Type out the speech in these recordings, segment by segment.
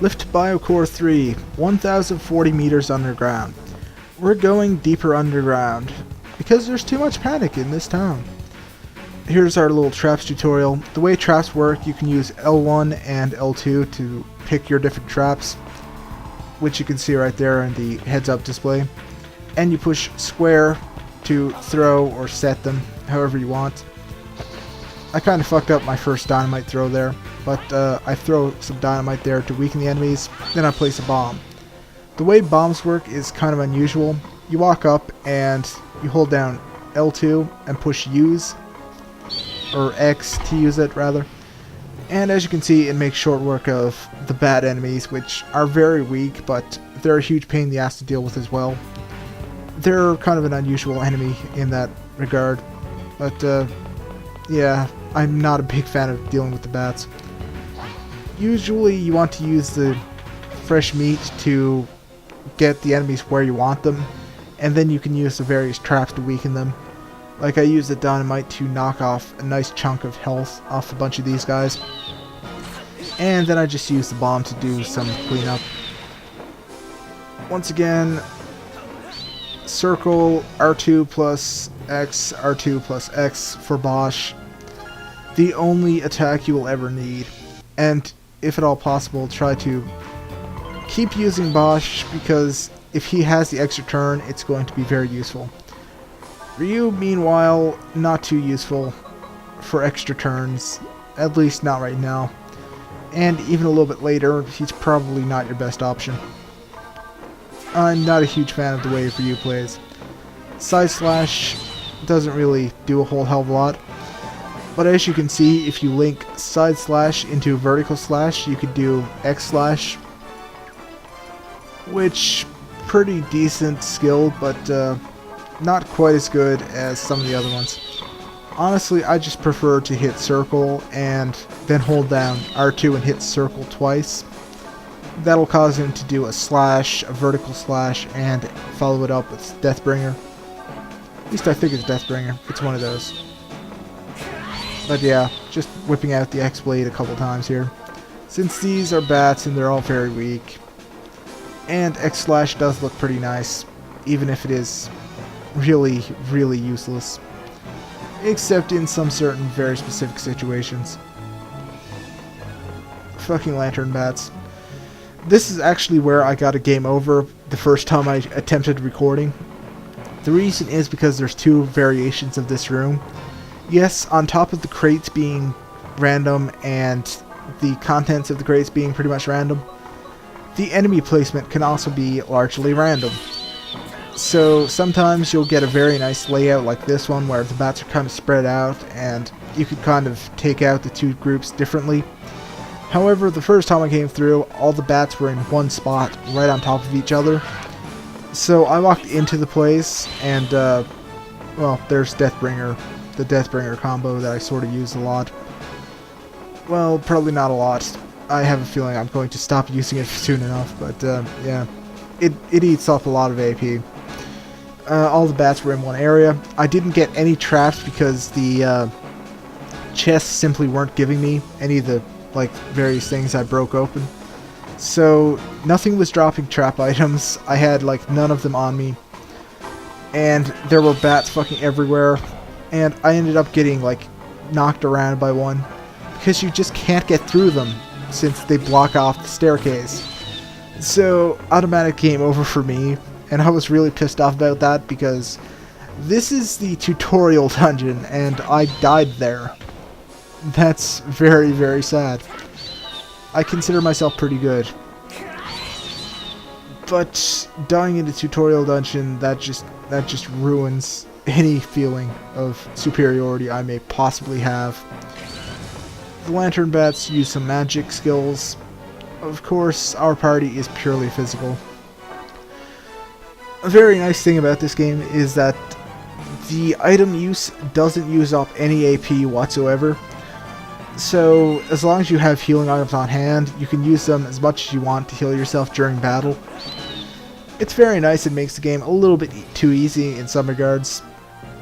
Lift Biocore 3, 1040 meters underground. We're going deeper underground because there's too much panic in this town. Here's our little traps tutorial. The way traps work, you can use L1 and L2 to pick your different traps, which you can see right there in the heads-up display. And you push square to throw or set them however you want. I kind of fucked up my first dynamite throw there, but I throw some dynamite there to weaken the enemies, then I place a bomb. The way bombs work is kind of unusual. You walk up and you hold down L2 and push use, or X to use it rather. And as you can see, it makes short work of the bad enemies, which are very weak, but they're a huge pain in the ass to deal with as well. They're kind of an unusual enemy in that regard, but yeah, I'm not a big fan of dealing with the bats. Usually you want to use the fresh meat to get the enemies where you want them, and then you can use the various traps to weaken them. Like I use the dynamite to knock off a nice chunk of health off a bunch of these guys, and then I just use the bomb to do some cleanup. Once again, circle R2 plus X, R2 plus X for Bosch. The only attack you will ever need, and if at all possible, try to keep using Bosch, because if he has the extra turn, it's going to be very useful. Ryu, meanwhile, not too useful for extra turns, at least not right now. And even a little bit later, he's probably not your best option. I'm not a huge fan of the way Ryu plays. Side slash doesn't really do a whole hell of a lot. But as you can see, if you link side slash into vertical slash, you could do X slash, which pretty decent skill, but not quite as good as some of the other ones. Honestly, I just prefer to hit circle and then hold down R2 and hit circle twice. That'll cause him to do a slash, a vertical slash, and follow it up with Deathbringer. At least I think it's Deathbringer. It's one of those. But yeah, just whipping out the X-Blade a couple times here. Since these are bats and they're all very weak. And X-Slash does look pretty nice, even if it is really, really useless. Except in some certain very specific situations. Fucking lantern bats. This is actually where I got a game over the first time I attempted recording. The reason is because there's two variations of this room. Yes, on top of the crates being random and the contents of the crates being pretty much random, the enemy placement can also be largely random. So sometimes you'll get a very nice layout like this one where the bats are kind of spread out and you could kind of take out the two groups differently. However, the first time I came through, all the bats were in one spot right on top of each other. So I walked into the place and, well, there's Deathbringer. The Deathbringer combo that I sort of use a lot. Well, probably not a lot. I have a feeling I'm going to stop using it soon enough, but yeah. It eats up a lot of AP. All the bats were in one area. I didn't get any traps because the chests simply weren't giving me any of the like various things I broke open. So nothing was dropping trap items. I had like none of them on me. And there were bats fucking everywhere. And I ended up getting like knocked around by one because you just can't get through them since they block off the staircase. So automatic game over for me, and I was really pissed off about that because this is the tutorial dungeon and I died there. That's very, very sad. I consider myself pretty good. But dying in the tutorial dungeon, that just ruins any feeling of superiority I may possibly have. The lantern bats use some magic skills. Of course, our party is purely physical. A very nice thing about this game is that the item use doesn't use up any AP whatsoever. So as long as you have healing items on hand, you can use them as much as you want to heal yourself during battle. It's very nice. It makes the game a little bit too easy in some regards,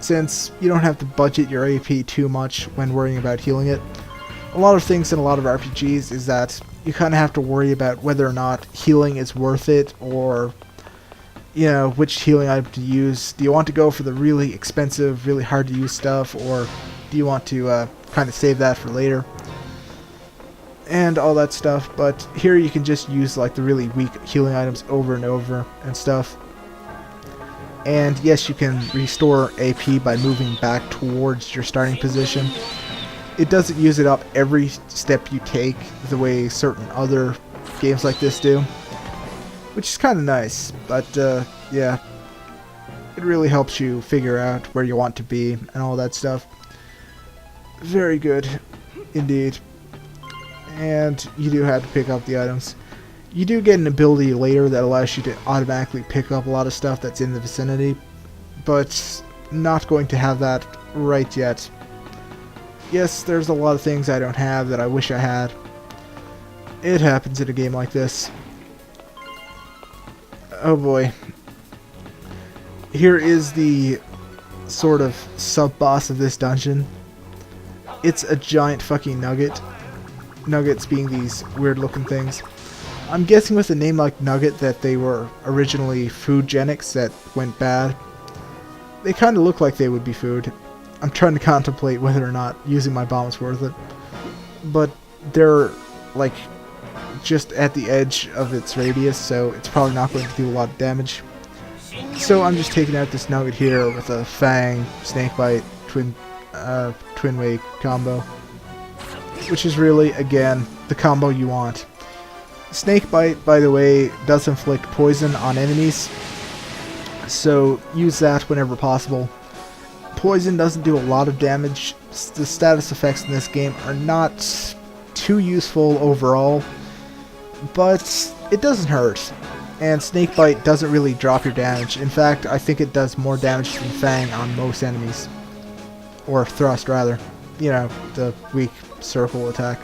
since you don't have to budget your AP too much when worrying about healing it. A lot of things in a lot of RPGs is that you kind of have to worry about whether or not healing is worth it, or, you know, which healing item to use. Do you want to go for the really expensive, really hard to use stuff, or do you want to kind of save that for later? And all that stuff. But here you can just use like the really weak healing items over and over and stuff. And yes, you can restore AP by moving back towards your starting position. It doesn't use it up every step you take the way certain other games like this do, which is kind of nice. But yeah, it really helps you figure out where you want to be and all that stuff. Very good indeed. And you do have to pick up the items. You do get an ability later that allows you to automatically pick up a lot of stuff that's in the vicinity, but not going to have that right yet. Yes, there's a lot of things I don't have that I wish I had. It happens in a game like this. Oh boy. Here is the sort of sub-boss of this dungeon. It's a giant fucking nugget. Nuggets being these weird looking things. I'm guessing with a name like Nugget that they were originally food genics that went bad. They kind of look like they would be food. I'm trying to contemplate whether or not using my bomb is worth it. But they're like just at the edge of its radius, so it's probably not going to do a lot of damage. So I'm just taking out this Nugget here with a Fang, Snakebite, Twin Wake combo. Which is really, again, the combo you want. Snakebite, by the way, does inflict poison on enemies, so use that whenever possible. Poison doesn't do a lot of damage. The status effects in this game are not too useful overall, but it doesn't hurt. And Snakebite doesn't really drop your damage. In fact, I think it does more damage than Fang on most enemies. Or Thrust, rather. You know, the weak circle attack.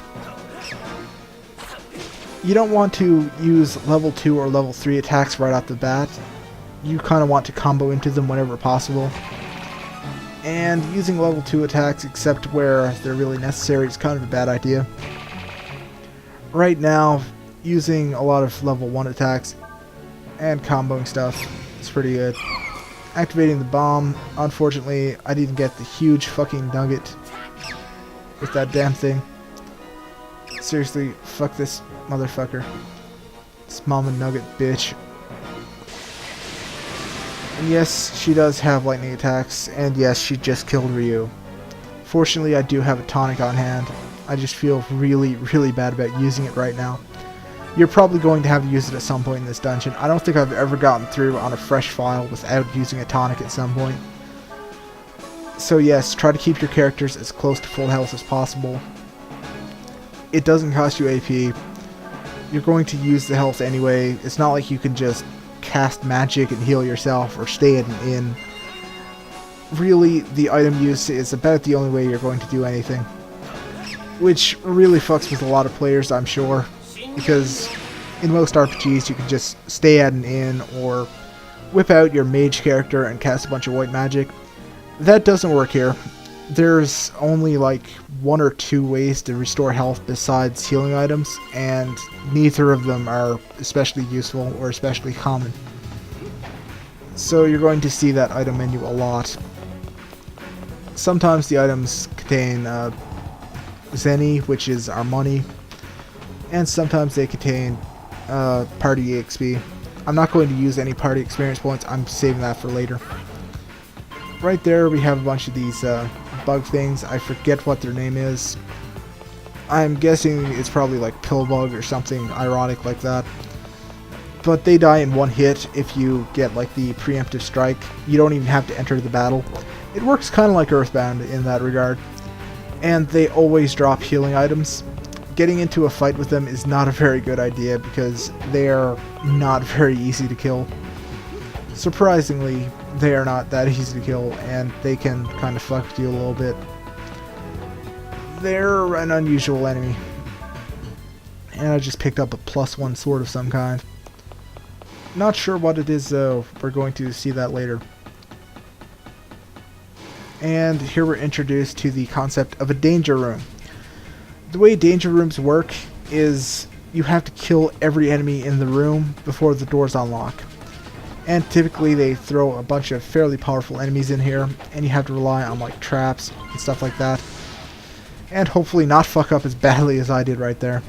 You don't want to use level 2 or level 3 attacks right off the bat. You kind of want to combo into them whenever possible. And using level 2 attacks, except where they're really necessary, is kind of a bad idea. Right now, using a lot of level 1 attacks and comboing stuff is pretty good. Activating the bomb, unfortunately, I didn't get the huge fucking nugget with that damn thing. Seriously, fuck this motherfucker. This mama nugget bitch. And yes, she does have lightning attacks, and yes, she just killed Ryu. Fortunately, I do have a tonic on hand. I just feel really, really bad about using it right now. You're probably going to have to use it at some point in this dungeon. I don't think I've ever gotten through on a fresh file without using a tonic at some point. So yes, try to keep your characters as close to full health as possible. It doesn't cost you AP. You're going to use the health anyway. It's not like you can just cast magic and heal yourself or stay at an inn. Really, the item use is about the only way you're going to do anything. Which really fucks with a lot of players, I'm sure. Because in most RPGs you can just stay at an inn or whip out your mage character and cast a bunch of white magic. That doesn't work here. There's only like 1 or 2 ways to restore health besides healing items, and neither of them are especially useful or especially common. So you're going to see that item menu a lot. Sometimes the items contain Zenny, which is our money, and sometimes they contain party EXP. I'm not going to use any party experience points, I'm saving that for later. Right there we have a bunch of these bug things. I forget what their name is. I'm guessing it's probably like Pillbug or something ironic like that. But they die in one hit if you get like the preemptive strike. You don't even have to enter the battle. It works kind of like Earthbound in that regard. And they always drop healing items. Getting into a fight with them is not a very good idea because they are not very easy to kill. Surprisingly, they are not that easy to kill, and they can kind of fuck with you a little bit. They're an unusual enemy. And I just picked up a +1 sword of some kind. Not sure what it is though, we're going to see that later. And here we're introduced to the concept of a danger room. The way danger rooms work is you have to kill every enemy in the room before the doors unlock. And typically they throw a bunch of fairly powerful enemies in here, and you have to rely on like traps and stuff like that. And hopefully not fuck up as badly as I did right there.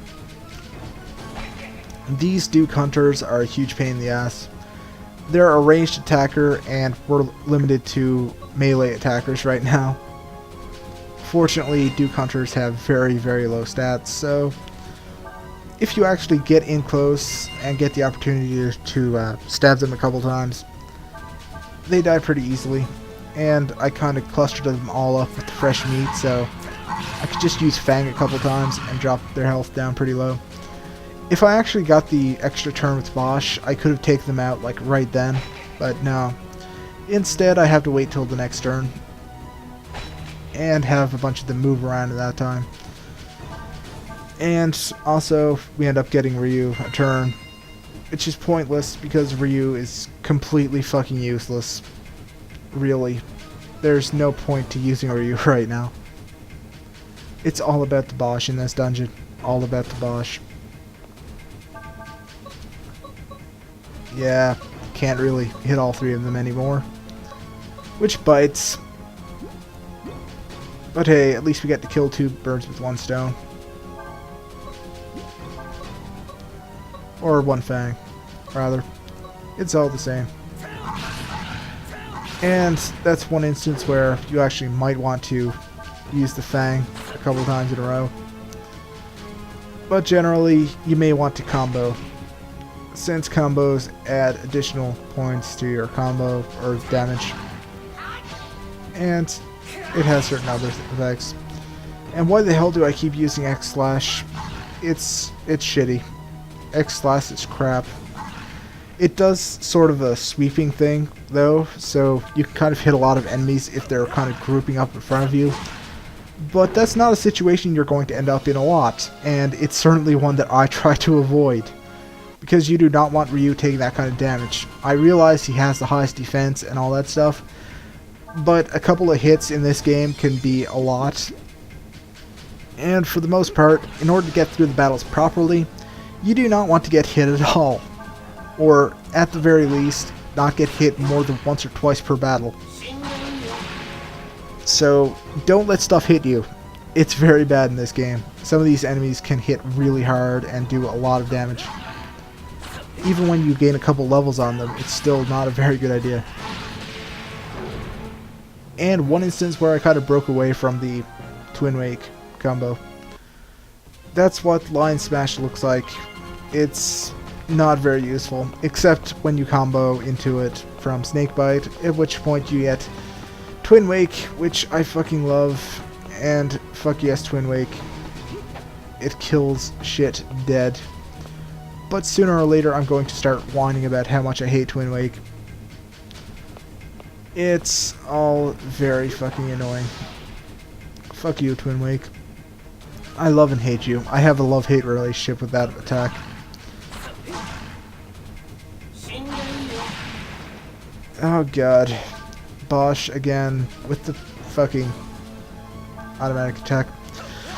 These Duke Hunters are a huge pain in the ass. They're a ranged attacker, and we're limited to melee attackers right now. Fortunately, Duke Hunters have very, very low stats, so if you actually get in close and get the opportunity to stab them a couple times, they die pretty easily. And I kind of clustered them all up with the fresh meat, so I could just use Fang a couple times and drop their health down pretty low. If I actually got the extra turn with Bosch, I could have taken them out like right then, but no. Instead, I have to wait till the next turn and have a bunch of them move around at that time. And also, we end up getting Ryu a turn, which is pointless because Ryu is completely fucking useless. Really. There's no point to using Ryu right now. It's all about the Bosch in this dungeon. All about the Bosch. Yeah, can't really hit all three of them anymore. Which bites. But hey, at least we get to kill two birds with one stone. Or one Fang, rather. It's all the same. And that's one instance where you actually might want to use the Fang a couple times in a row. But generally, you may want to combo, since combos add additional points to your combo or damage. And it has certain other effects. And why the hell do I keep using X/? It's shitty. X/ is crap. It does sort of a sweeping thing though, so you can kind of hit a lot of enemies if they're kind of grouping up in front of you. But that's not a situation you're going to end up in a lot, and it's certainly one that I try to avoid, because you do not want Ryu taking that kind of damage. I realize he has the highest defense and all that stuff, but a couple of hits in this game can be a lot. And for the most part, in order to get through the battles properly, you do not want to get hit at all. Or, at the very least, not get hit more than once or twice per battle. So, don't let stuff hit you. It's very bad in this game. Some of these enemies can hit really hard and do a lot of damage. Even when you gain a couple levels on them, it's still not a very good idea. And one instance where I kind of broke away from the Twin Wake combo. That's what Lion Smash looks like. It's not very useful, except when you combo into it from Snakebite, at which point you get Twin Wake, which I fucking love, and fuck yes, Twin Wake. It kills shit dead. But sooner or later I'm going to start whining about how much I hate Twin Wake. It's all very fucking annoying. Fuck you, Twin Wake. I love and hate you. I have a love-hate relationship with that attack. Oh god. Bosch again with the fucking automatic attack.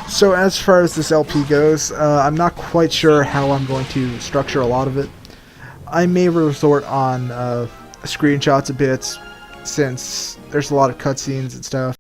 So as far as this LP goes, I'm not quite sure how I'm going to structure a lot of it. I may resort on screenshots a bit, since there's a lot of cutscenes and stuff.